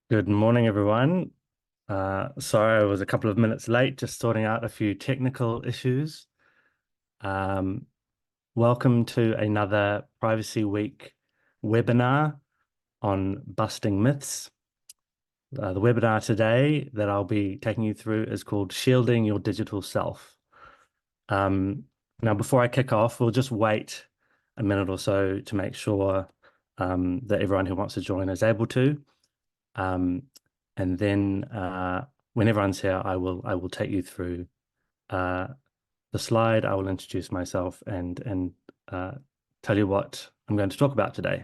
Good morning, everyone. Sorry, I was a couple of minutes late, just sorting out a few technical issues. Um, Welcome to another Privacy Week webinar on busting myths. The webinar today that I'll be taking you through is called Shielding Your Digital Self. Um, Now, before I kick off, we'll just wait a minute or so to make sure that everyone who wants to join is able to. Um, and then when everyone's here, I will take you through uh, the slide. I will introduce myself and uh, tell you what I'm going to talk about today.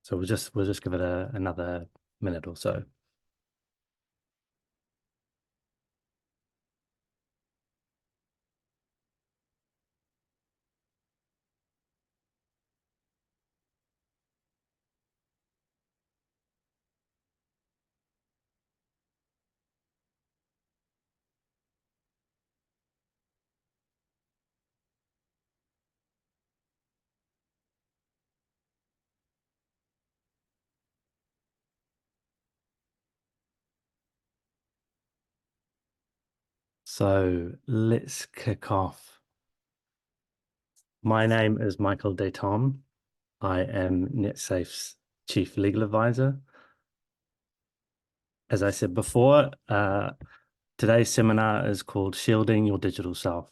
So we'll just give it another minute or so. So let's kick off. My name is Michael Detom. I am NetSafe's Chief Legal Advisor. As I said before, today's seminar is called Shielding Your Digital Self,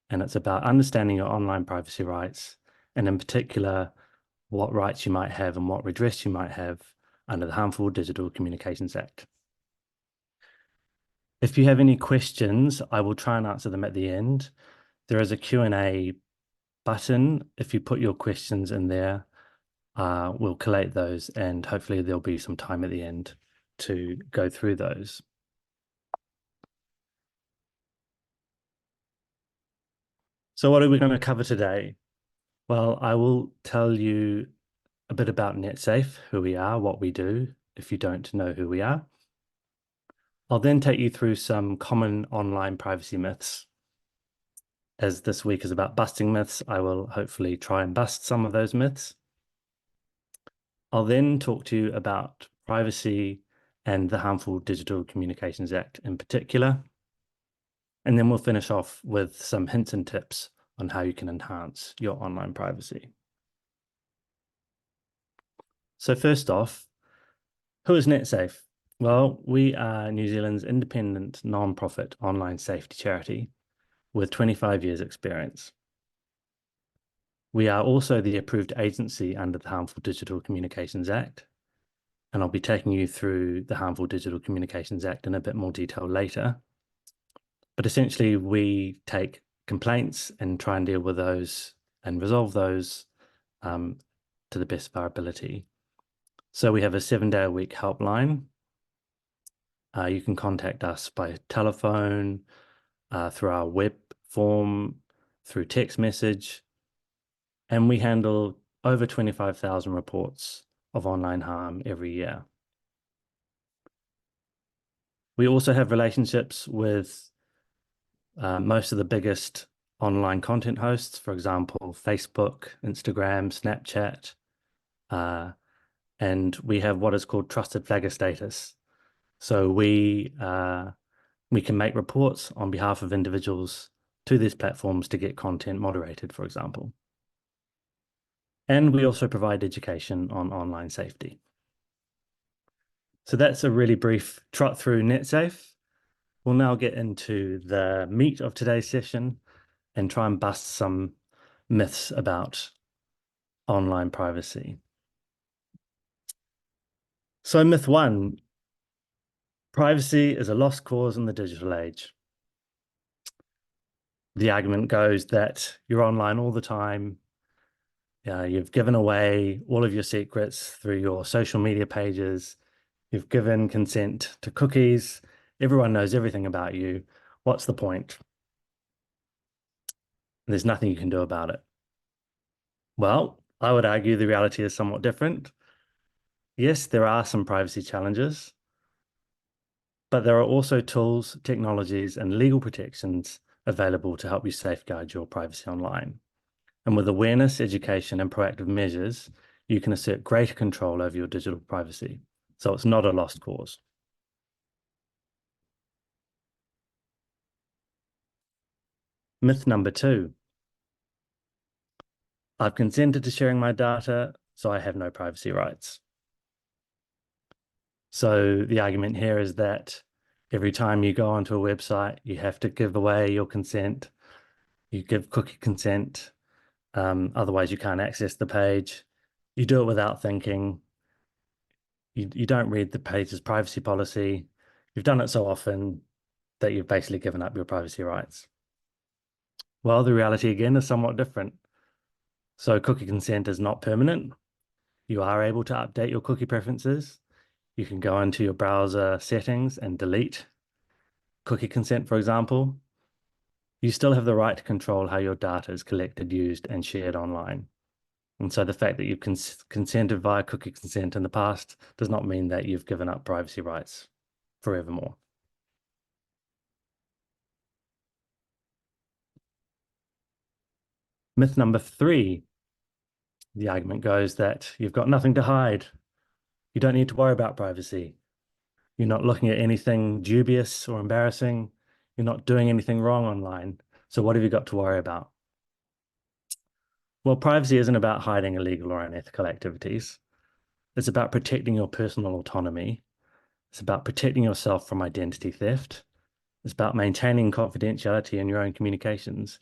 and it's about understanding your online privacy rights, and in particular, what rights you might have and what redress you might have under the Harmful Digital Communications Act. If you have any questions, I will try and answer them at the end. There is a Q&A button. If you put your questions in there, we'll collate those, and hopefully there'll be some time at the end to go through those. So what are we going to cover today? Well, I will tell you a bit about NetSafe, who we are, what we do, if you don't know who we are. I'll then take you through some common online privacy myths. As this week is about busting myths, I will hopefully try and bust some of those myths. I'll then talk to you about privacy and the Harmful Digital Communications Act in particular. And then we'll finish off with some hints and tips on how you can enhance your online privacy. So first off, who is NetSafe? Well, we are New Zealand's independent non-profit online safety charity with 25 years experience. We are also the approved agency under the Harmful Digital Communications Act, and I'll be taking you through the Harmful Digital Communications Act in a bit more detail later. But essentially, we take complaints and try and deal with those and resolve those to the best of our ability. So we have a 7-day-a-week helpline. You can contact us by telephone, through our web form, through text message, and we handle over 25,000 reports of online harm every year. We also have relationships with most of the biggest online content hosts, for example, Facebook, Instagram, Snapchat, and we have what is called trusted flagger status. So we can make reports on behalf of individuals to these platforms to get content moderated, for example. And we also provide education on online safety. So that's a really brief trot through NetSafe. We'll now get into the meat of today's session and try and bust some myths about online privacy. So myth one, privacy is a lost cause in the digital age. The argument goes that you're online all the time. You've given away all of your secrets through your social media pages. You've given consent to cookies. Everyone knows everything about you. What's the point? There's nothing you can do about it. Well, I would argue the reality is somewhat different. Yes, there are some privacy challenges, but there are also tools, technologies, and legal protections available to help you safeguard your privacy online. And with awareness, education, and proactive measures, you can assert greater control over your digital privacy. So it's not a lost cause. Myth number 2. I've consented to sharing my data, so I have no privacy rights. So the argument here is that every time you go onto a website, you have to give away your consent. You give cookie consent. Otherwise, you can't access the page. You do it without thinking. You don't read the page's privacy policy. You've done it so often that you've basically given up your privacy rights. Well, the reality again is somewhat different. So cookie consent is not permanent. You are able to update your cookie preferences. You can go into your browser settings and delete cookie consent, for example. You still have the right to control how your data is collected, used, and shared online. And so the fact that you've consented via cookie consent in the past does not mean that you've given up privacy rights forevermore. Myth number 3, the argument goes that you've got nothing to hide. You don't need to worry about privacy. You're not looking at anything dubious or embarrassing. You're not doing anything wrong online. So what have you got to worry about? Well, privacy isn't about hiding illegal or unethical activities. It's about protecting your personal autonomy. It's about protecting yourself from identity theft. It's about maintaining confidentiality in your own communications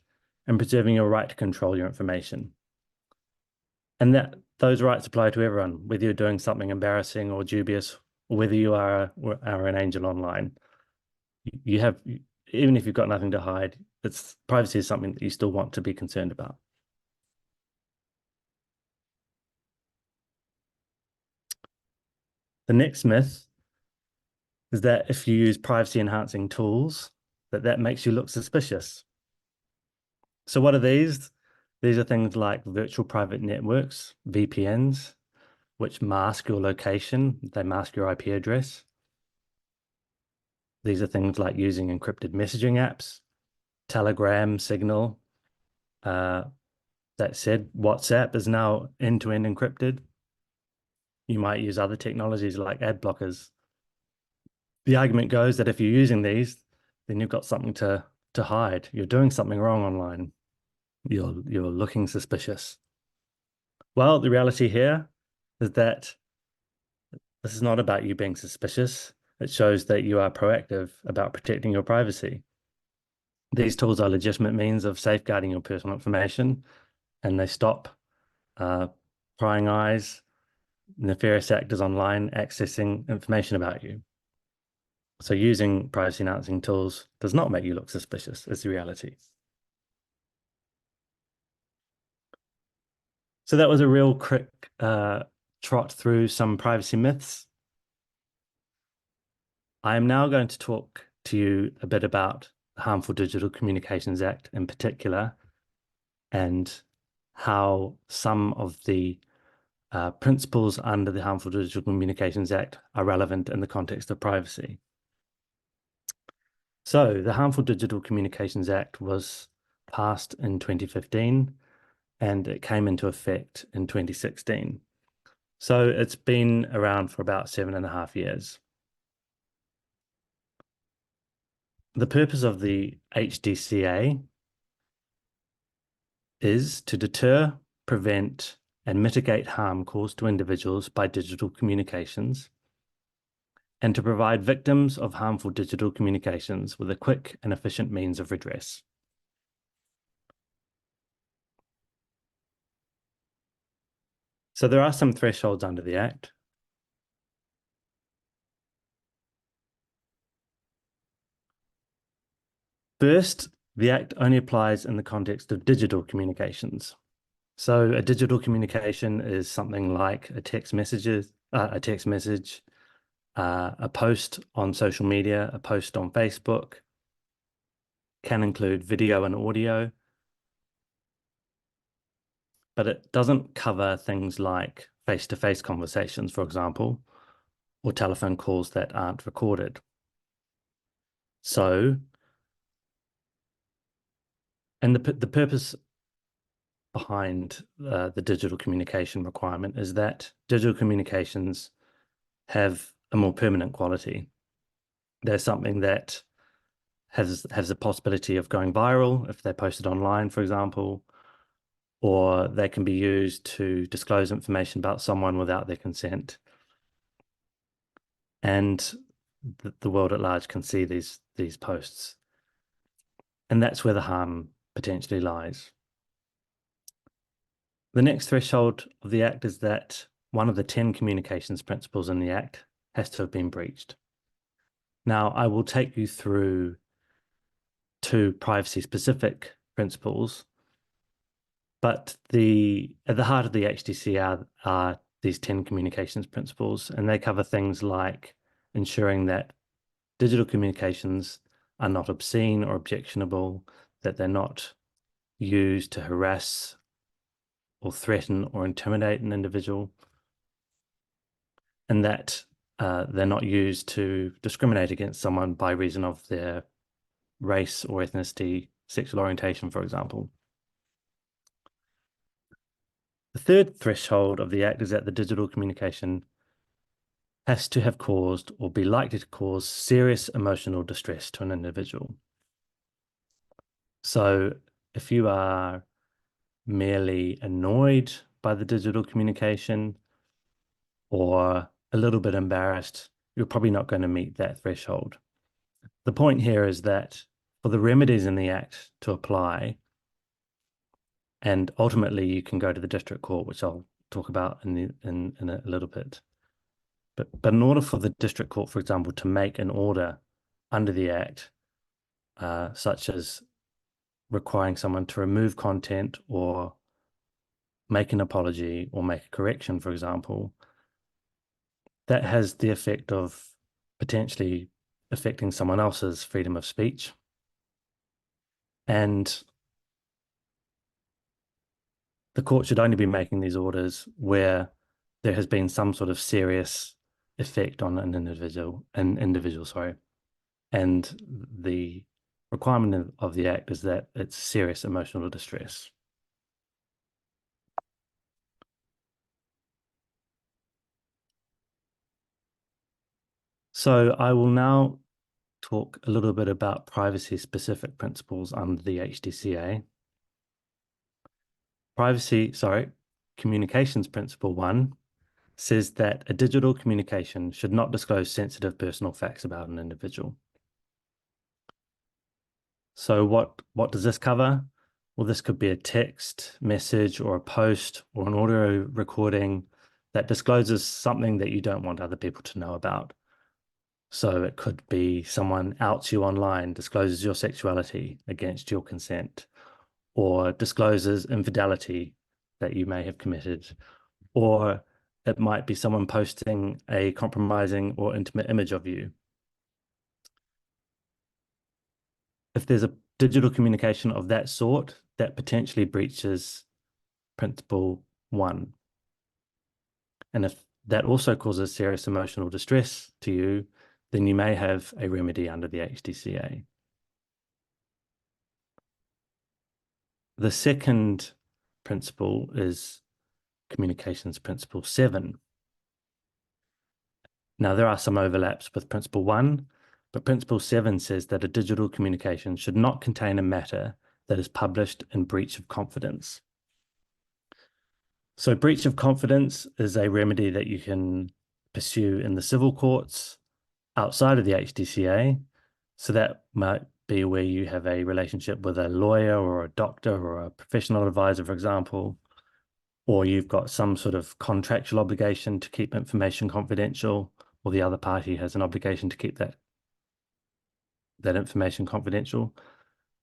and preserving your right to control your information. And that those rights apply to everyone, whether you're doing something embarrassing or dubious, or whether you are an angel online. You have, even if you've got nothing to hide, privacy is something that you still want to be concerned about. The next myth is that if you use privacy enhancing tools, that makes you look suspicious. So what are these? These are things like virtual private networks, VPNs, which mask your location. They mask your IP address. These are things like using encrypted messaging apps, Telegram, Signal. That said, WhatsApp is now end-to-end encrypted. You might use other technologies like ad blockers. The argument goes that if you're using these, then you've got something to hide. You're doing something wrong online. You're looking suspicious. Well, the reality here is that this is not about you being suspicious. It shows that you are proactive about protecting your privacy. These tools are legitimate means of safeguarding your personal information, and they stop prying eyes, nefarious actors online accessing information about you. So using privacy enhancing tools does not make you look suspicious, is the reality. So that was a real quick trot through some privacy myths. I am now going to talk to you a bit about the Harmful Digital Communications Act in particular, and how some of the principles under the Harmful Digital Communications Act are relevant in the context of privacy. So the Harmful Digital Communications Act was passed in 2015 and it came into effect in 2016. So it's been around for about 7.5 years. The purpose of the HDCA is to deter, prevent, and mitigate harm caused to individuals by digital communications, and to provide victims of harmful digital communications with a quick and efficient means of redress. So there are some thresholds under the Act. First, the Act only applies in the context of digital communications. So a digital communication is something like a text message, a post on social media, a post on Facebook, can include video and audio, but it doesn't cover things like face-to-face conversations, for example, or telephone calls that aren't recorded. So, and the purpose behind the digital communication requirement is that digital communications have a more permanent quality. There's something that has the possibility of going viral if they're posted online, for example, or they can be used to disclose information about someone without their consent. And the world at large can see these posts. And that's where the harm potentially lies. The next threshold of the Act is that one of the 10 communications principles in the Act has to have been breached. Now, I will take you through two privacy-specific principles, but at the heart of the HDC are these 10 communications principles, and they cover things like ensuring that digital communications are not obscene or objectionable, that they're not used to harass or threaten or intimidate an individual, and that they're not used to discriminate against someone by reason of their race or ethnicity, sexual orientation, for example. The third threshold of the Act is that the digital communication has to have caused or be likely to cause serious emotional distress to an individual. So if you are merely annoyed by the digital communication or a little bit embarrassed, you're probably not going to meet that threshold. The point here is that for the remedies in the Act to apply, and ultimately you can go to the district court, which I'll talk about in a little bit. But in order for the district court, for example, to make an order under the Act, such as requiring someone to remove content or make an apology or make a correction, for example, that has the effect of potentially affecting someone else's freedom of speech. And the court should only be making these orders where there has been some sort of serious effect on an individual, and the requirement of the Act is that it's serious emotional distress. So I will now talk a little bit about privacy-specific principles under the HDCA. Communications Principle 1 says that a digital communication should not disclose sensitive personal facts about an individual. So what does this cover? Well, this could be a text message or a post or an audio recording that discloses something that you don't want other people to know about. So it could be someone outs you online, discloses your sexuality against your consent, or discloses infidelity that you may have committed, or it might be someone posting a compromising or intimate image of you. If there's a digital communication of that sort, that potentially breaches Principle 1. And if that also causes serious emotional distress to you, then you may have a remedy under the HDCA. The second principle is Communications Principle 7. Now, there are some overlaps with Principle 1, but Principle 7 says that a digital communication should not contain a matter that is published in breach of confidence. So breach of confidence is a remedy that you can pursue in the civil courts outside of the HDCA. So that might be where you have a relationship with a lawyer or a doctor or a professional advisor, for example, or you've got some sort of contractual obligation to keep information confidential, or the other party has an obligation to keep that information confidential.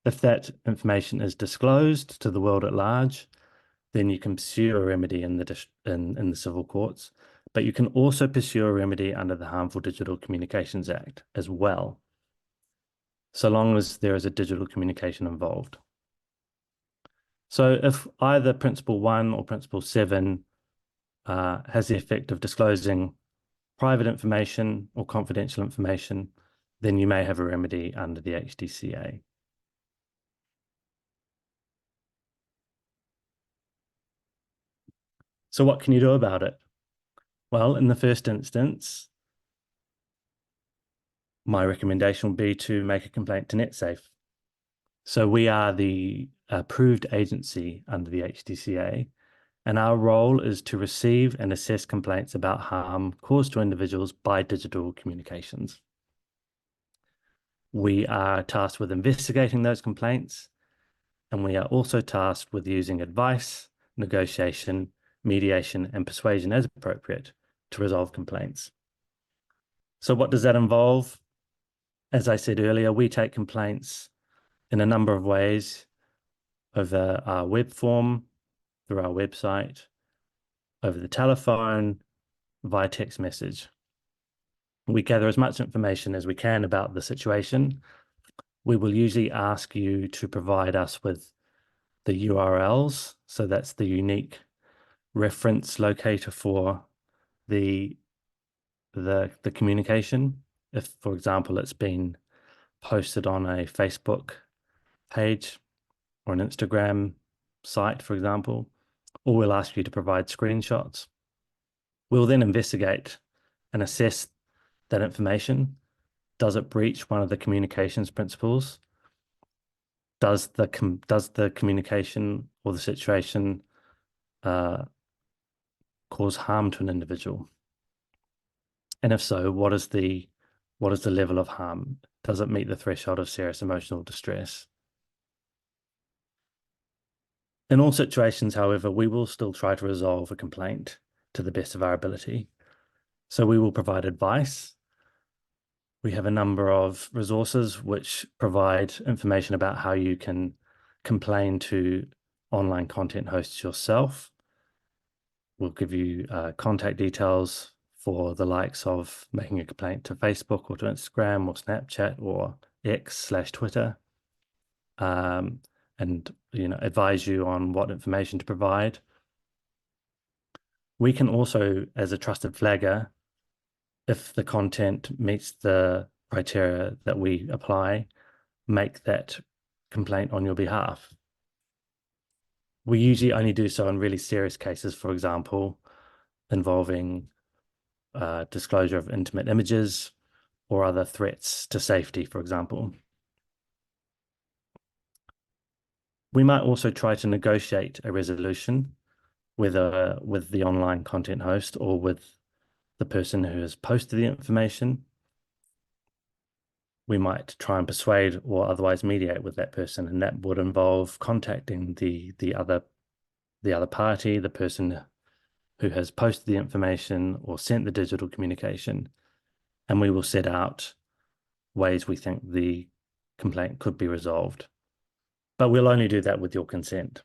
If that information is disclosed to the world at large, then you can pursue a remedy in the civil courts, but you can also pursue a remedy under the Harmful Digital Communications Act as well, so long as there is a digital communication involved. So if either Principle 1 or Principle 7 has the effect of disclosing private information or confidential information, then you may have a remedy under the HDCA. So what can you do about it? Well, in the first instance, my recommendation would be to make a complaint to NetSafe. So we are the approved agency under the HDCA, and our role is to receive and assess complaints about harm caused to individuals by digital communications. We are tasked with investigating those complaints, and we are also tasked with using advice, negotiation, mediation, and persuasion as appropriate to resolve complaints. So what does that involve? As I said earlier, we take complaints in a number of ways over our web form, through our website, over the telephone, via text message. We gather as much information as we can about the situation. We will usually ask you to provide us with the URLs. So that's the unique reference locator for the communication. If, for example, it's been posted on a Facebook page or an Instagram site, for example, or we'll ask you to provide screenshots. We'll then investigate and assess that information. Does it breach one of the communications principles? Does the communication or the situation cause harm to an individual? And if so, what is the level of harm? Does it meet the threshold of serious emotional distress? In all situations, however, we will still try to resolve a complaint to the best of our ability. So we will provide advice. We have a number of resources which provide information about how you can complain to online content hosts yourself. We'll give you contact details for the likes of making a complaint to Facebook or to Instagram or Snapchat or X/Twitter, and advise you on what information to provide. We can also, as a trusted flagger, if the content meets the criteria that we apply, make that complaint on your behalf. We usually only do so in really serious cases, for example, involving disclosure of intimate images or other threats to safety, for example. We might also try to negotiate a resolution, whether with the online content host or with the person who has posted the information. We might try and persuade or otherwise mediate with that person, and that would involve contacting the other party, the person who has posted the information or sent the digital communication, and we will set out ways we think the complaint could be resolved. But we'll only do that with your consent.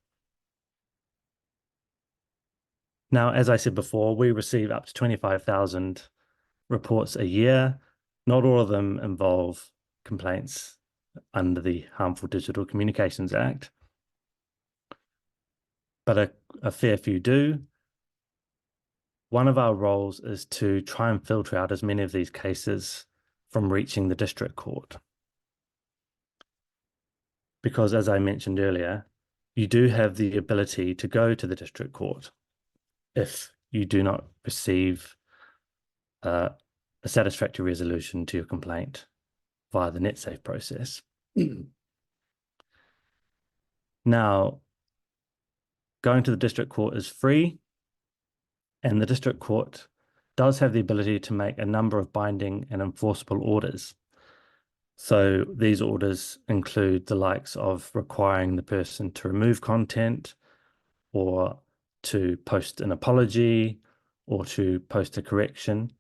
Now, as I said before, we receive up to 25,000 reports a year. Not all of them involve complaints under the Harmful Digital Communications Act, but a fair few do. One of our roles is to try and filter out as many of these cases from reaching the district court. Because as I mentioned earlier, you do have the ability to go to the district court if you do not receive a satisfactory resolution to your complaint via the NetSafe process. Now, going to the district court is free, and the district court does have the ability to make a number of binding and enforceable orders. So these orders include the likes of requiring the person to remove content or to post an apology or to post a correction.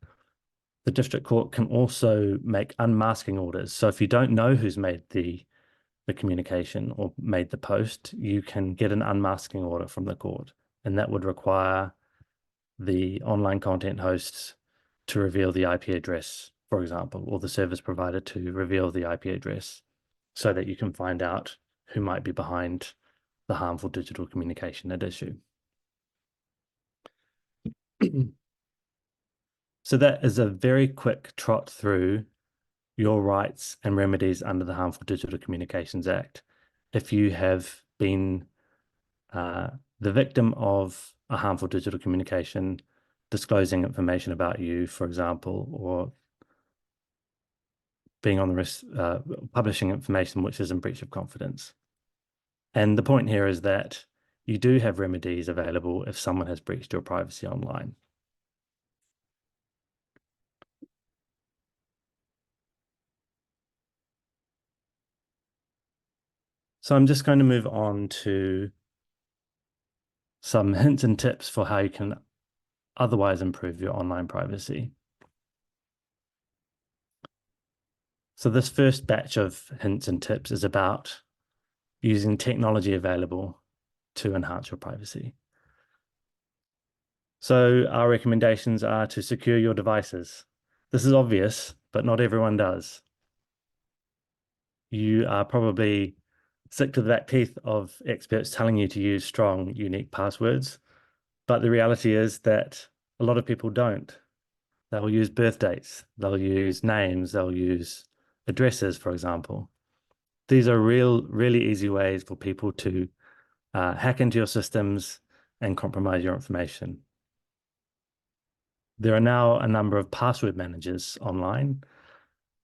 The district court can also make unmasking orders. So if you don't know who's made the communication or made the post, you can get an unmasking order from the court, and that would require the online content hosts to reveal the IP address, for example, or the service provider to reveal the IP address so that you can find out who might be behind the harmful digital communication at issue. So that is a very quick trot through your rights and remedies under the Harmful Digital Communications Act. If you have been the victim of a harmful digital communication, disclosing information about you, for example, or being on the risk, publishing information which is in breach of confidence. And the point here is that you do have remedies available if someone has breached your privacy online. So I'm just going to move on to some hints and tips for how you can otherwise improve your online privacy. So this first batch of hints and tips is about using technology available to enhance your privacy. So our recommendations are to secure your devices. This is obvious, but not everyone does. You are probably sick to the back teeth of experts telling you to use strong, unique passwords, but the reality is that a lot of people don't. They'll use birth dates, they'll use names, they'll use addresses, for example. These are really easy ways for people to hack into your systems and compromise your information. There are now a number of password managers online.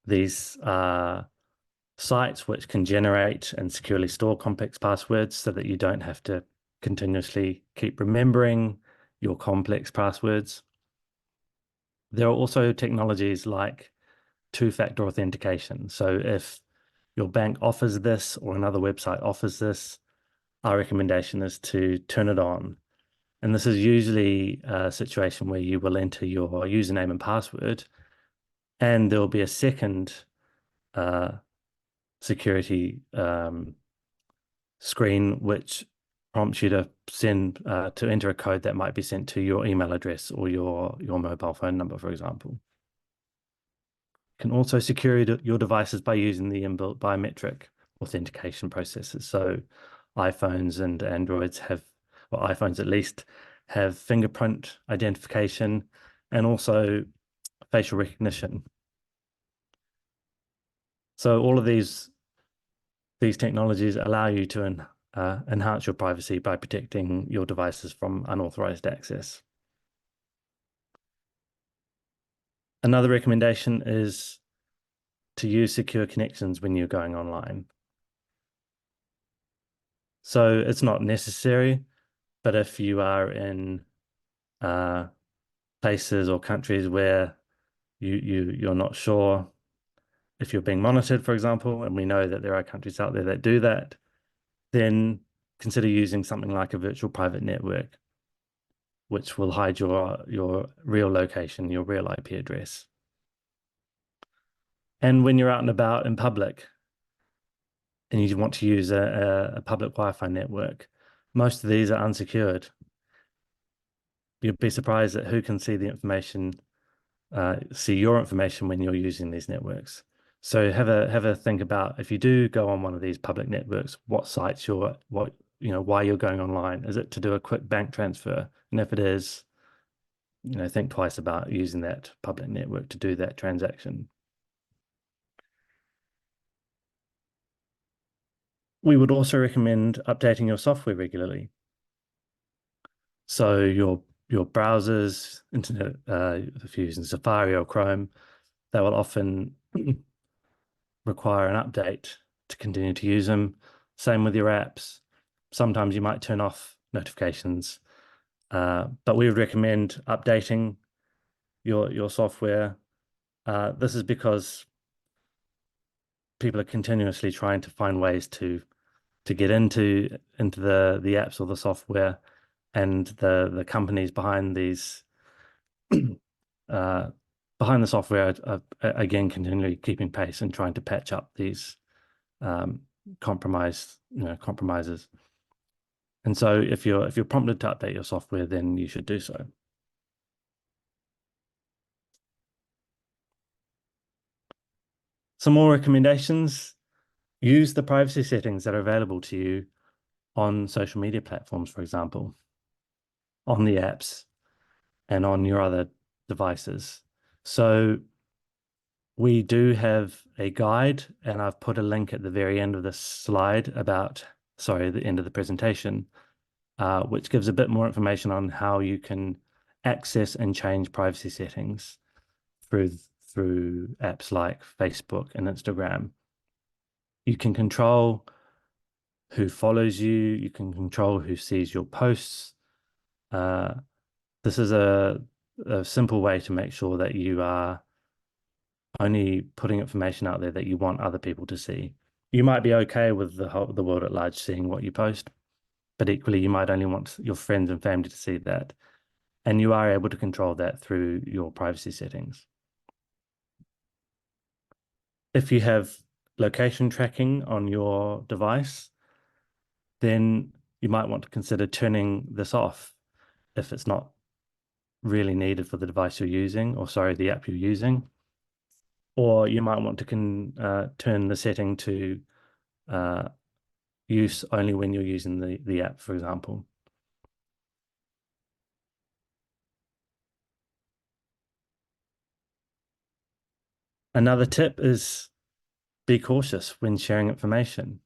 These are sites which can generate and securely store complex passwords so that you don't have to continuously keep remembering your complex passwords. There are also technologies like two-factor authentication. So if your bank offers this or another website offers this, our recommendation is to turn it on. And this is usually a situation where you will enter your username and password, and there will be a second security screen which prompts you to send to enter a code that might be sent to your email address or your mobile phone number, for example. You can also secure your devices by using the inbuilt biometric authentication processes. So iPhones and Androids have, or iPhones at least, have fingerprint identification and also facial recognition. So all of these technologies allow you to enhance your privacy by protecting your devices from unauthorized access. Another recommendation is to use secure connections when you're going online. So it's not necessary, but if you are in places or countries where you're not sure if you're being monitored, for example, and we know that there are countries out there that do that, then consider using something like a virtual private network, which will hide your real location, your real IP address. And when you're out and about in public and you want to use a public Wi-Fi network, most of these are unsecured. You'd be surprised at who can see the information, see your information when you're using these networks. So have a think about, if you do go on one of these public networks, what sites why you're going online. Is it to do a quick bank transfer? And if it is, think twice about using that public network to do that transaction. We would also recommend updating your software regularly. So your browsers, internet, if you're using Safari or Chrome, they will often require an update to continue to use them. Same with your apps. Sometimes you might turn off notifications, but we would recommend updating your software. This is because people are continuously trying to find ways to get into the apps or the software, and the companies behind these behind the software are again continually keeping pace and trying to patch up these compromises. And so if you're prompted to update your software, then you should do so. Some more recommendations: use the privacy settings that are available to you on social media platforms, for example, on the apps and on your other devices. So we do have a guide, and I've put a link at the very end of this slide the end of the presentation, which gives a bit more information on how you can access and change privacy settings through apps like Facebook and Instagram. You can control who follows you. You can control who sees your posts. Uh, this is a simple way to make sure that you are only putting information out there that you want other people to see. You might be okay with the world at large seeing what you post, but equally you might only want your friends and family to see that. And you are able to control that through your privacy settings. If you have location tracking on your device, then you might want to consider turning this off if it's not really needed for the device you're using, or sorry, the app you're using. Or you might want to turn the setting to use only when you're using the app, for example. Another tip is be cautious when sharing information.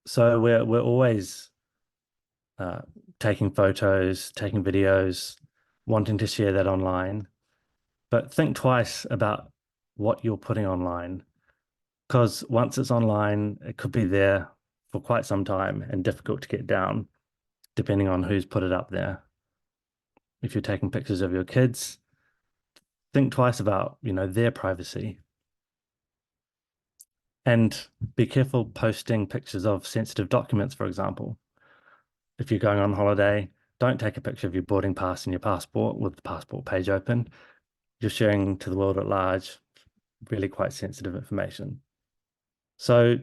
So we're always uh, taking photos, taking videos, wanting to share that online, but think twice about what you're putting online, because once it's online, it could be there for quite some time and difficult to get down, depending on who's put it up there. If you're taking pictures of your kids, think twice about, their privacy. And be careful posting pictures of sensitive documents, for example. If you're going on holiday, don't take a picture of your boarding pass and your passport with the passport page open. You're sharing to the world at large really quite sensitive information. So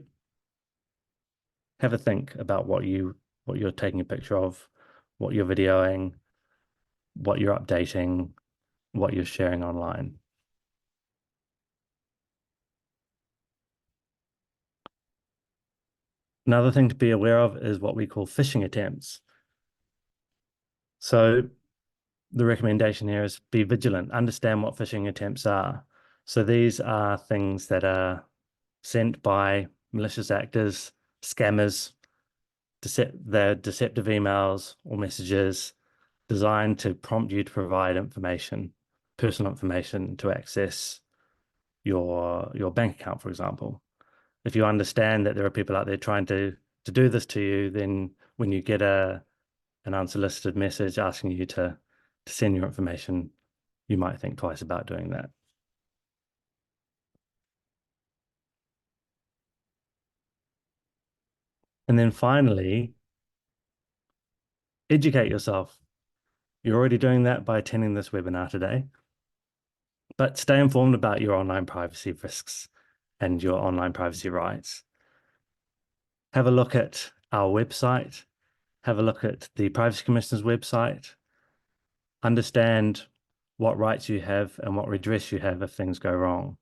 have a think about what you're taking a picture of, what you're videoing, what you're updating, what you're sharing online. Another thing to be aware of is what we call phishing attempts. So the recommendation here is be vigilant, understand what phishing attempts are. So these are things that are sent by malicious actors, scammers, they're deceptive emails or messages designed to prompt you to provide information, personal information to access your bank account, for example. If you understand that there are people out there trying to do this to you, then when you get an unsolicited message asking you to send your information, you might think twice about doing that. And then finally, educate yourself. You're already doing that by attending this webinar today, but stay informed about your online privacy risks and your online privacy rights. Have a look at our website, have a look at the Privacy Commissioner's website, understand what rights you have and what redress you have if things go wrong.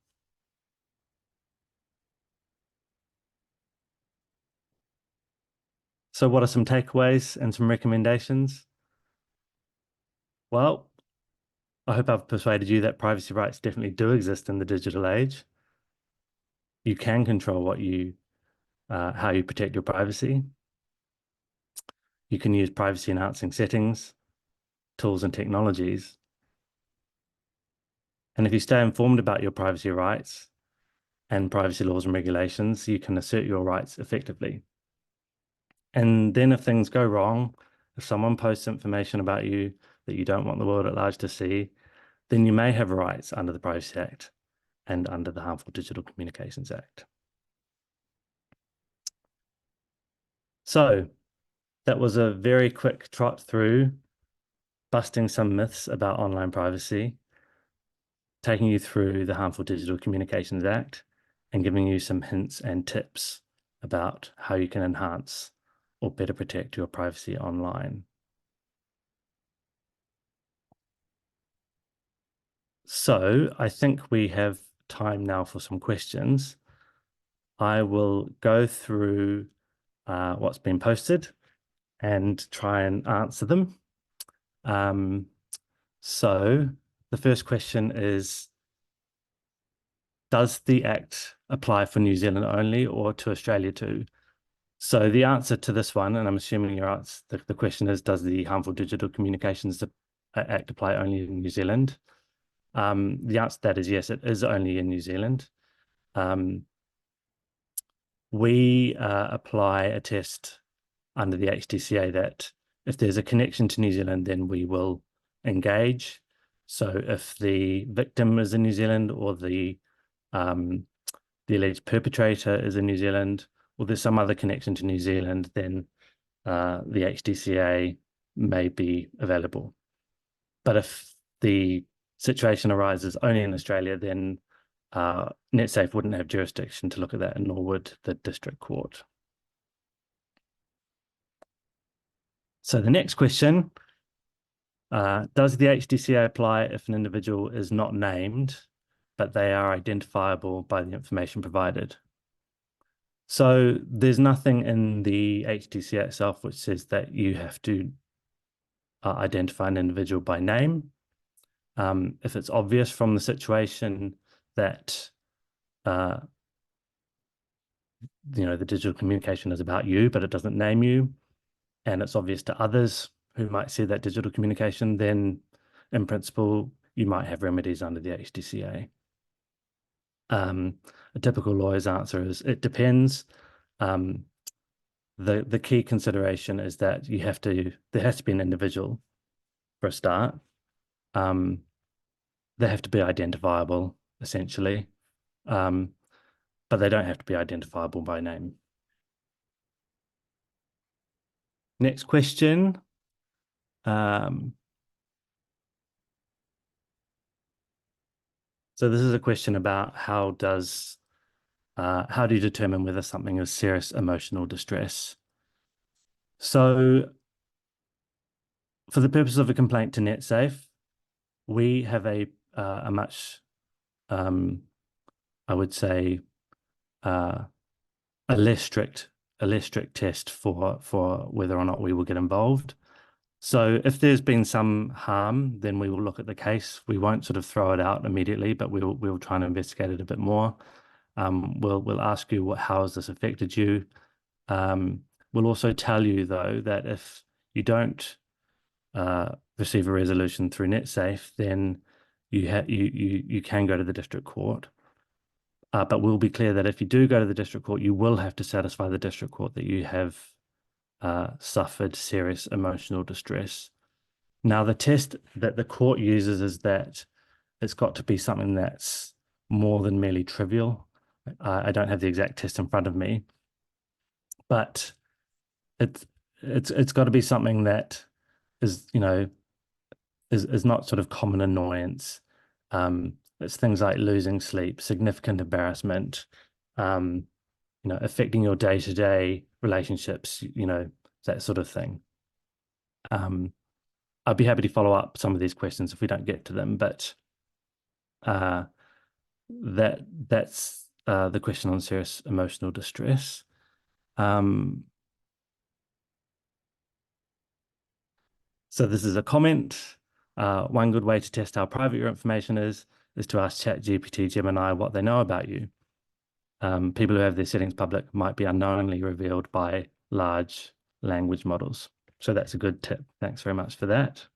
So what are some takeaways and some recommendations? Well, I hope I've persuaded you that privacy rights definitely do exist in the digital age. You can control how you protect your privacy. You can use privacy enhancing settings, tools and technologies. And if you stay informed about your privacy rights and privacy laws and regulations, you can assert your rights effectively. And then if things go wrong, if someone posts information about you that you don't want the world at large to see, then you may have rights under the Privacy Act and under the Harmful Digital Communications Act. So that was a very quick trot through busting some myths about online privacy, taking you through the Harmful Digital Communications Act, and giving you some hints and tips about how you can enhance or better protect your privacy online. So I think we have time now for some questions. I will go through what's been posted and try and answer them. So the first question is, does the Act apply for New Zealand only or to Australia too? So the answer to this one, and I'm assuming your answer, the question is, does the Harmful Digital Communications Act apply only in New Zealand? The answer to that is yes, it is only in New Zealand. We apply a test under the HDCA that if there's a connection to New Zealand, then we will engage. So if the victim is in New Zealand or the alleged perpetrator is in New Zealand, or there's some other connection to New Zealand, then the HDCA may be available. But if the situation arises only in Australia, then NetSafe wouldn't have jurisdiction to look at that, and nor would the district court. So the next question, does the HDCA apply if an individual is not named, but they are identifiable by the information provided? So there's nothing in the HDCA itself which says that you have to identify an individual by name. If it's obvious from the situation that the digital communication is about you, but it doesn't name you, and it's obvious to others who might see that digital communication, then in principle, you might have remedies under the HDCA. A typical lawyer's answer is it depends. The key consideration is that there has to be an individual for a start. They have to be identifiable, essentially, but they don't have to be identifiable by name. Next question. So this is a question about how do you determine whether something is serious emotional distress? So for the purpose of a complaint to NetSafe, we have a much, I would say, a less strict test for whether or not we will get involved. So if there's been some harm, then we will look at the case. We won't sort of throw it out immediately, but we'll try and investigate it a bit more. We'll ask you how has this affected you. We'll also tell you though that if you don't receive a resolution through NetSafe, then you can go to the district court. But we'll be clear that if you do go to the district court, you will have to satisfy the district court that you have suffered serious emotional distress. Now, the test that the court uses is that it's got to be something that's more than merely trivial. I don't have the exact test in front of me, but it's got to be something that is is not sort of common annoyance. It's things like losing sleep, significant embarrassment, affecting your day-to-day relationships, that sort of thing. I'd be happy to follow up some of these questions if we don't get to them, but that's the question on serious emotional distress. So this is a comment. One good way to test how private your information is to ask ChatGPT, Gemini what they know about you. People who have their settings public might be unknowingly revealed by large language models. So that's a good tip. Thanks very much for that.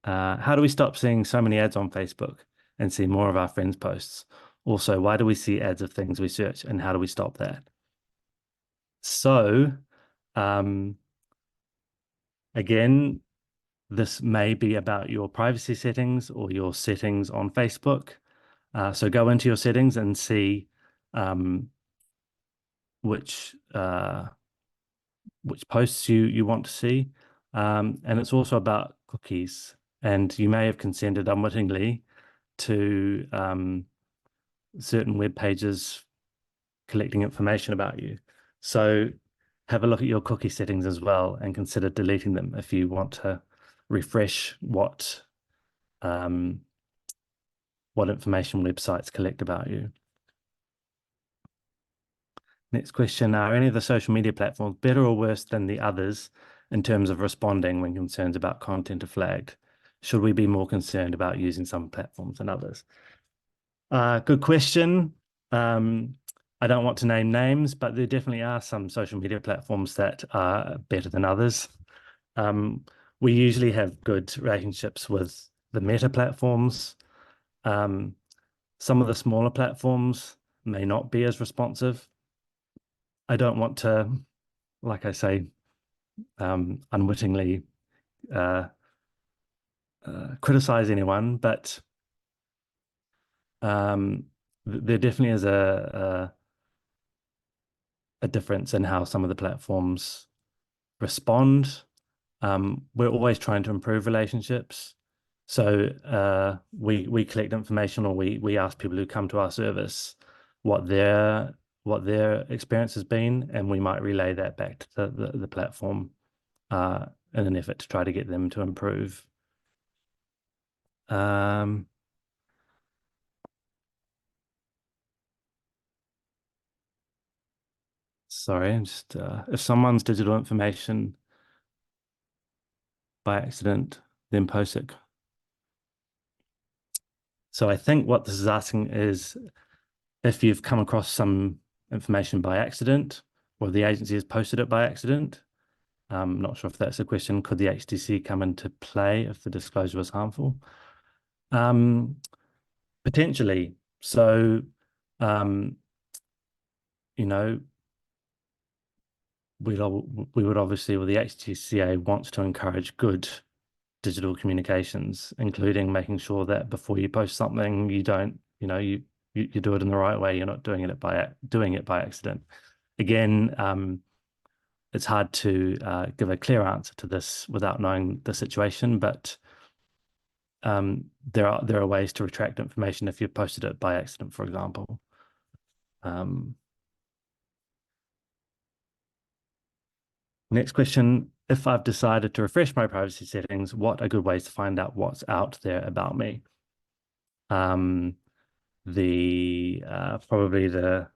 How do we stop seeing so many ads on Facebook and see more of our friends' posts? Also, why do we see ads of things we search, and how do we stop that? So, again, this may be about your privacy settings or your settings on Facebook. So go into your settings and see which posts you want to see. And it's also about cookies. And you may have consented unwittingly to certain web pages collecting information about you. So have a look at your cookie settings as well and consider deleting them if you want to refresh what information websites collect about you. Next question, are any of the social media platforms better or worse than the others in terms of responding when concerns about content are flagged? Should we be more concerned about using some platforms than others? Good question. I don't want to name names, but there definitely are some social media platforms that are better than others. We usually have good relationships with the Meta platforms. Some of the smaller platforms may not be as responsive. I don't want to, like I say, unwittingly criticize anyone, but there definitely is a difference in how some of the platforms respond. We're always trying to improve relationships. So we collect information, or we ask people who come to our service what their experience has been, and we might relay that back to the platform in an effort to try to get them to improve. Sorry, I'm just if someone's digital information by accident, then post it. So I think what this is asking is if you've come across some information by accident, or the agency has posted it by accident. I'm not sure if that's a question. Could the HDC come into play if the disclosure was harmful? Potentially. So, you know, we would obviously, well, the HDCA wants to encourage good digital communications, including making sure that before you post something, you don't, you do it in the right way. You're not doing it by accident. Again, it's hard to give a clear answer to this without knowing the situation, but there are ways to retract information if you've posted it by accident, for example. Next question. If I've decided to refresh my privacy settings, what are good ways to find out what's out there about me? Probably the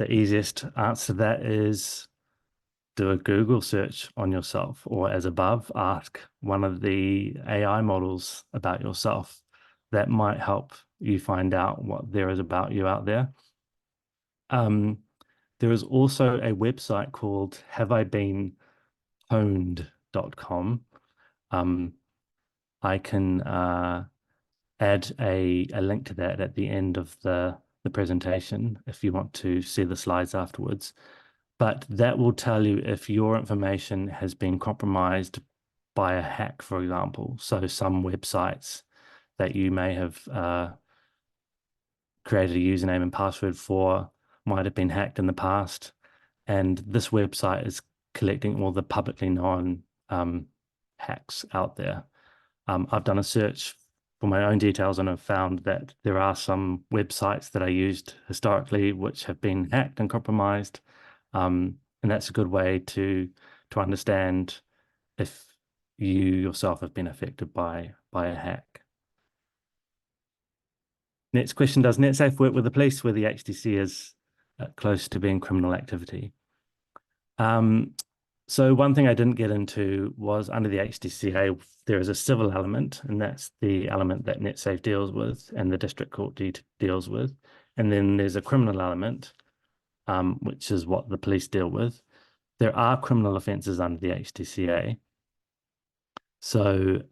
easiest answer to that is do a Google search on yourself, or as above, ask one of the AI models about yourself. That might help you find out what there is about you out there. There is also a website called haveibeenpwned.com. I can add a link to that at the end of the presentation if you want to see the slides afterwards. But that will tell you if your information has been compromised by a hack, for example. So some websites that you may have created a username and password for might have been hacked in the past. And this website is collecting all the publicly known hacks out there. I've done a search for my own details and have found that there are some websites that I used historically which have been hacked and compromised. And that's a good way to understand if you yourself have been affected by a hack. Next question, does NetSafe work with the police where the HDC is close to being criminal activity? So one thing I didn't get into was under the HDCA, there is a civil element, and that's the element that NetSafe deals with and the district court deals with. And then there's a criminal element, which is what the police deal with. There are criminal offences under the HDCA. So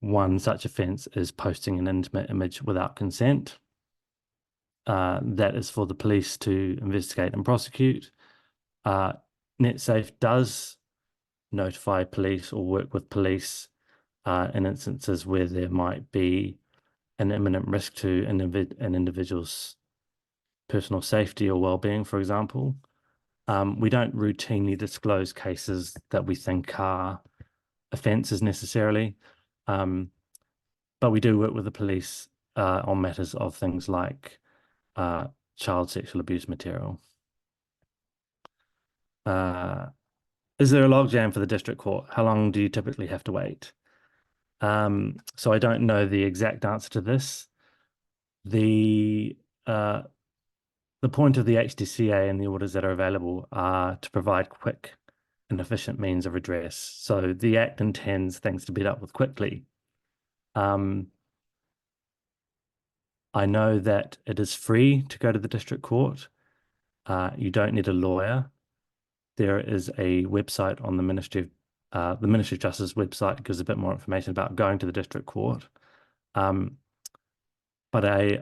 one such offence is posting an intimate image without consent. That is for the police to investigate and prosecute. NetSafe does notify police or work with police in instances where there might be an imminent risk to an individual's personal safety or well-being, for example. We don't routinely disclose cases that we think are offences necessarily, but we do work with the police on matters of things like child sexual abuse material. Is there a logjam for the district court? How long do you typically have to wait? So I don't know the exact answer to this. The point of the HDCA and the orders that are available are to provide quick and efficient means of redress. So the Act intends things to be dealt with quickly. I know that it is free to go to the district court. You don't need a lawyer. There is a website on the Ministry of Justice website, gives a bit more information about going to the district court. But I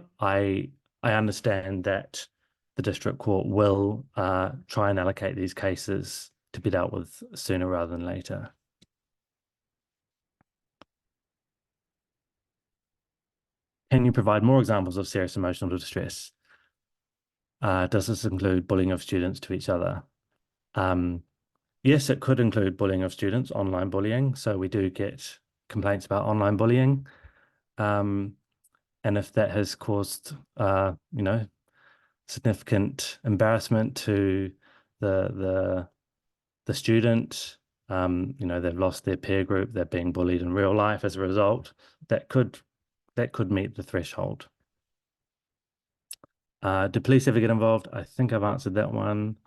understand that the district court will try and allocate these cases to be dealt with sooner rather than later. Can you provide more examples of serious emotional distress? Does this include bullying of students to each other? Yes, it could include bullying of students, online bullying. So we do get complaints about online bullying. And if that has caused, significant embarrassment to the student, they've lost their peer group, they're being bullied in real life as a result, that could meet the threshold. Do police ever get involved? I think I've answered that one.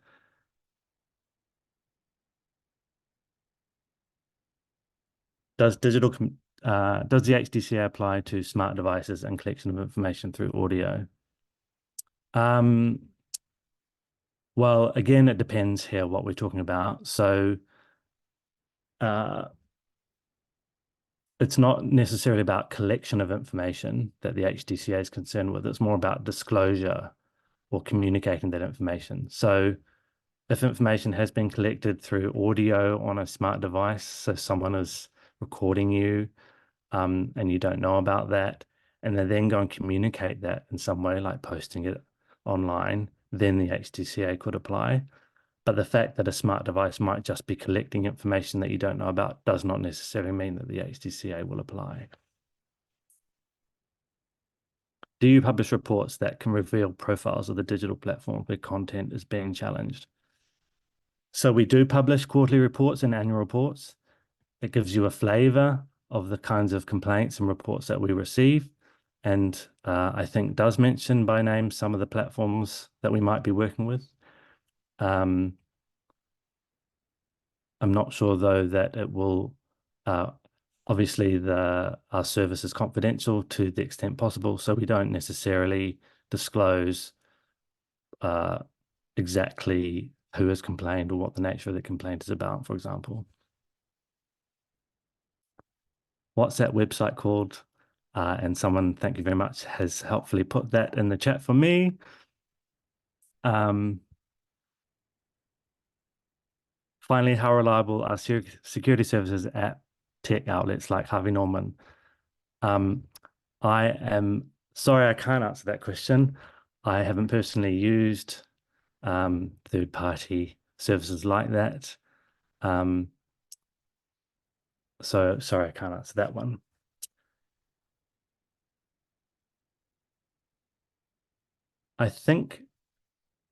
Does the HDCA apply to smart devices and collection of information through audio? Well, again, it depends here what we're talking about. So it's not necessarily about collection of information that the HDCA is concerned with. It's more about disclosure or communicating that information. So if information has been collected through audio on a smart device, so someone is recording you, and you don't know about that, and they then go and communicate that in some way, like posting it online, then the HDCA could apply. But the fact that a smart device might just be collecting information that you don't know about does not necessarily mean that the HDCA will apply. Do you publish reports that can reveal profiles of the digital platform where content is being challenged? So we do publish quarterly reports and annual reports. It gives you a flavor of the kinds of complaints and reports that we receive. And I think does mention by name some of the platforms that we might be working with. I'm not sure, though, that it will, obviously our service is confidential to the extent possible, so we don't necessarily disclose exactly who has complained or what the nature of the complaint is about, for example. What's that website called? And someone, thank you very much, has helpfully put that in the chat for me. Finally, how reliable are security services at tech outlets like Harvey Norman? I am sorry, I can't answer that question. I haven't personally used third-party services like that. So sorry, I can't answer that one. I think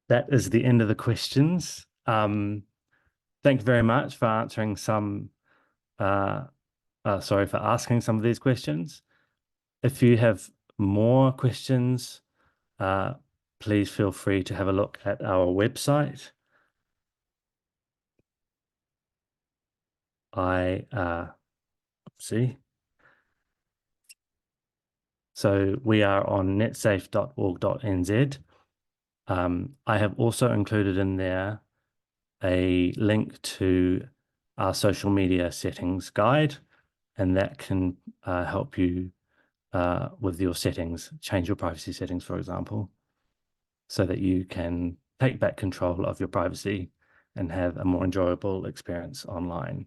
that is the end of the questions. Thank you very much for answering some, sorry, for asking some of these questions. If you have more questions, please feel free to have a look at our website. See. So we are on netsafe.org.nz. I have also included in there a link to our social media settings guide, and that can help you with your settings, change your privacy settings, for example, so that you can take back control of your privacy and have a more enjoyable experience online.